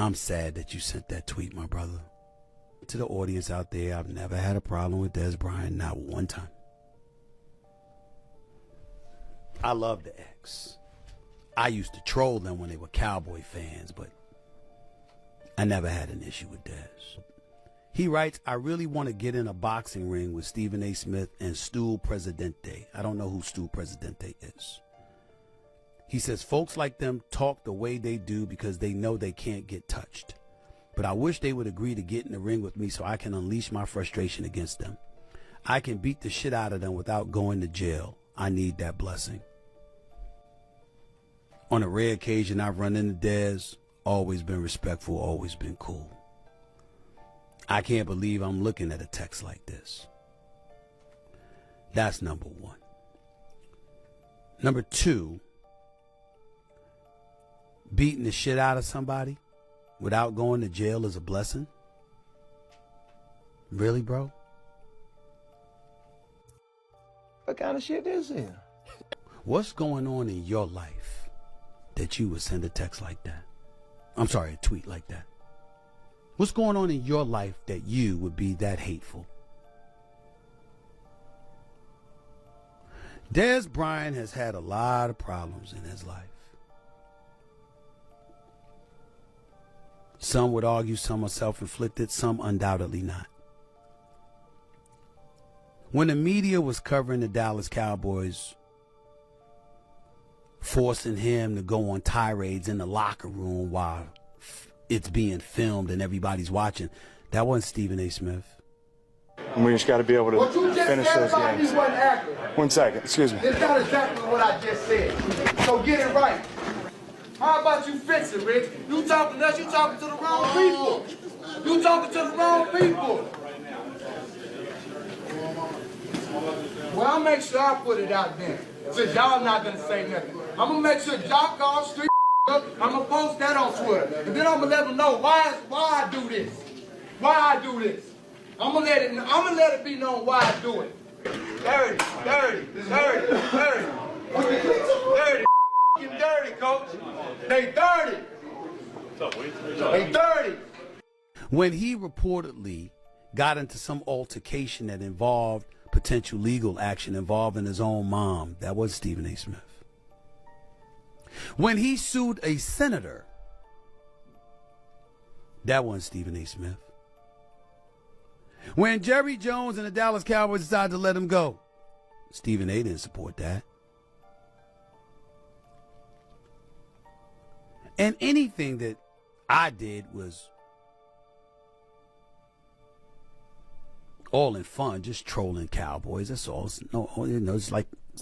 I'm sad that you sent that tweet, my brother. To the audience out there, I've never had a problem with Dez Bryant, not one time. I love the X. I used to troll them when they were Cowboy fans, but I never had an issue with Dez. He writes, I really want to get in a boxing ring with Stephen A. Smith and Stu Presidente. I don't know who Stu Presidente is. He says, folks like them talk the way they do because they know they can't get touched. But I wish they would agree to get in the ring with me so I can unleash my frustration against them. I can beat the shit out of them without going to jail. I need that blessing. On a rare occasion, I've run into Dez, always been respectful, always been cool. I can't believe I'm looking at a text like this. That's number one. Number two, beating the shit out of somebody without going to jail is a blessing? Really, bro? What kind of shit is it? What's going on in your life that you would send a text like that? I'm sorry, a tweet like that. What's going on in your life that you would be that hateful? Dez Bryant has had a lot of problems in his life. Some would argue some are self-inflicted, some undoubtedly not. When the media was covering the Dallas Cowboys, forcing him to go on tirades in the locker room while it's being filmed and everybody's watching, that wasn't Stephen A. Smith. And we just got to be able to finish those games. 1 second, excuse me. It's not exactly what I just said. So get it right. How about you fix it, Rich? You talking to us, you talking to the wrong people. You talking to the wrong people. Well, I'll make sure I put it out there. Since y'all not going to say nothing. I'm going to make sure y'all call street up. I'm going to post that on Twitter. And then I'm going to let them know why I do this. Why I do this. I'm going to let it be known why I do it. Dirty, coach. They dirty. They dirty. When he reportedly got into some altercation that involved potential legal action involving his own mom, that was Stephen A. Smith. When he sued a senator, that wasn't Stephen A. Smith. When Jerry Jones and the Dallas Cowboys decided to let him go, Stephen A. didn't support that. And anything that I did was all in fun, just trolling Cowboys. That's all. It's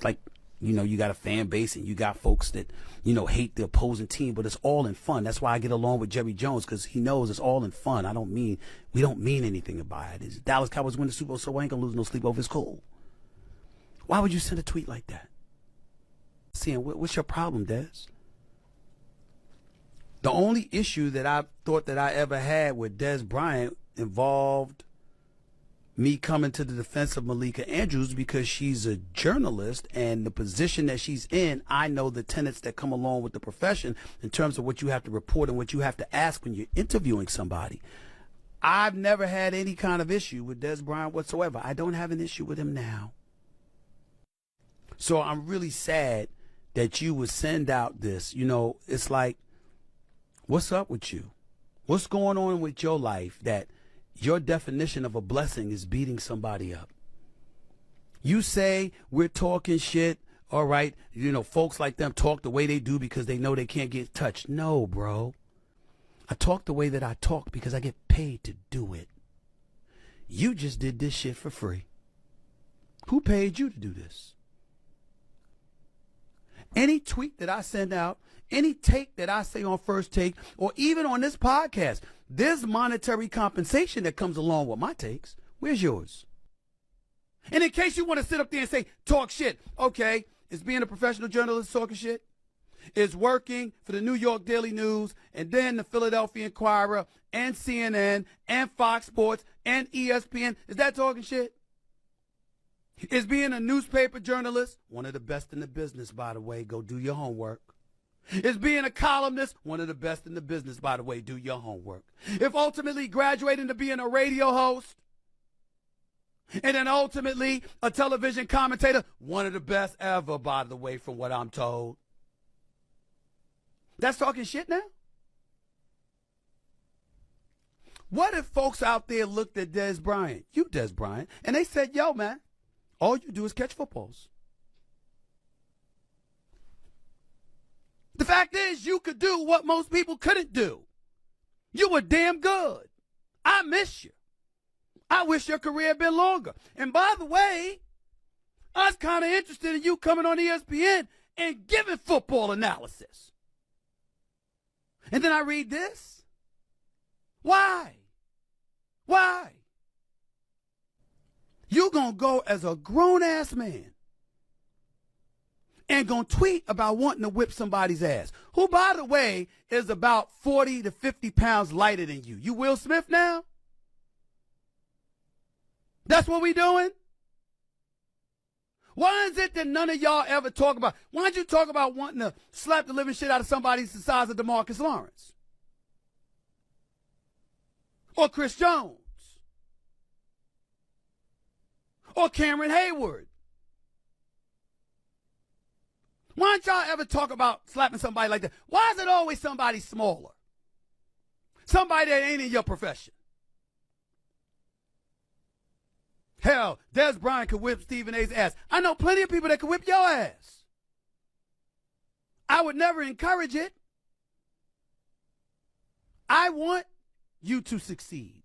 like you got a fan base and you got folks that hate the opposing team, but it's all in fun. That's why I get along with Jerry Jones, because he knows it's all in fun. We don't mean anything about it. It's Dallas Cowboys win the Super Bowl, so I ain't gonna lose no sleep over his cool. Why would you send a tweet like that? Seeing what's your problem, Dez? The only issue that I thought that I ever had with Dez Bryant involved me coming to the defense of Malika Andrews because she's a journalist, and the position that she's in, I know the tenets that come along with the profession in terms of what you have to report and what you have to ask when you're interviewing somebody. I've never had any kind of issue with Dez Bryant whatsoever. I don't have an issue with him now. So I'm really sad that you would send out this. It's like, what's up with you? What's going on with your life that your definition of a blessing is beating somebody up? You say we're talking shit, all right, folks like them talk the way they do because they know they can't get touched. No, bro. I talk the way that I talk because I get paid to do it. You just did this shit for free. Who paid you to do this? Any tweet that I send out, any take that I say on First Take, or even on this podcast, there's monetary compensation that comes along with my takes. Where's yours? And in case you want to sit up there and say, talk shit, okay, is being a professional journalist talking shit? Is working for the New York Daily News and then the Philadelphia Inquirer and CNN and Fox Sports and ESPN, is that talking shit? Is being a newspaper journalist, one of the best in the business, by the way, go do your homework, Is being a columnist, one of the best in the business, by the way. Do your homework. If ultimately graduating to being a radio host, and then ultimately a television commentator, one of the best ever, by the way, from what I'm told. That's talking shit now? What if folks out there looked at Dez Bryant, you Dez Bryant, and they said, yo, man, all you do is catch footballs. The fact is, you could do what most people couldn't do. You were damn good. I miss you. I wish your career had been longer. And by the way, I was kind of interested in you coming on ESPN and giving football analysis. And then I read this. Why? Why? You gonna go as a grown-ass man and gonna tweet about wanting to whip somebody's ass, who, by the way, is about 40 to 50 pounds lighter than you. You Will Smith now? That's what we doing? Why is it that none of y'all ever talk about, why don't you talk about wanting to slap the living shit out of somebody the size of DeMarcus Lawrence? Or Chris Jones? Or Cameron Hayward? Why don't y'all ever talk about slapping somebody like that? Why is it always somebody smaller? Somebody that ain't in your profession? Hell, Dez Bryant could whip Stephen A's ass. I know plenty of people that could whip your ass. I would never encourage it. I want you to succeed.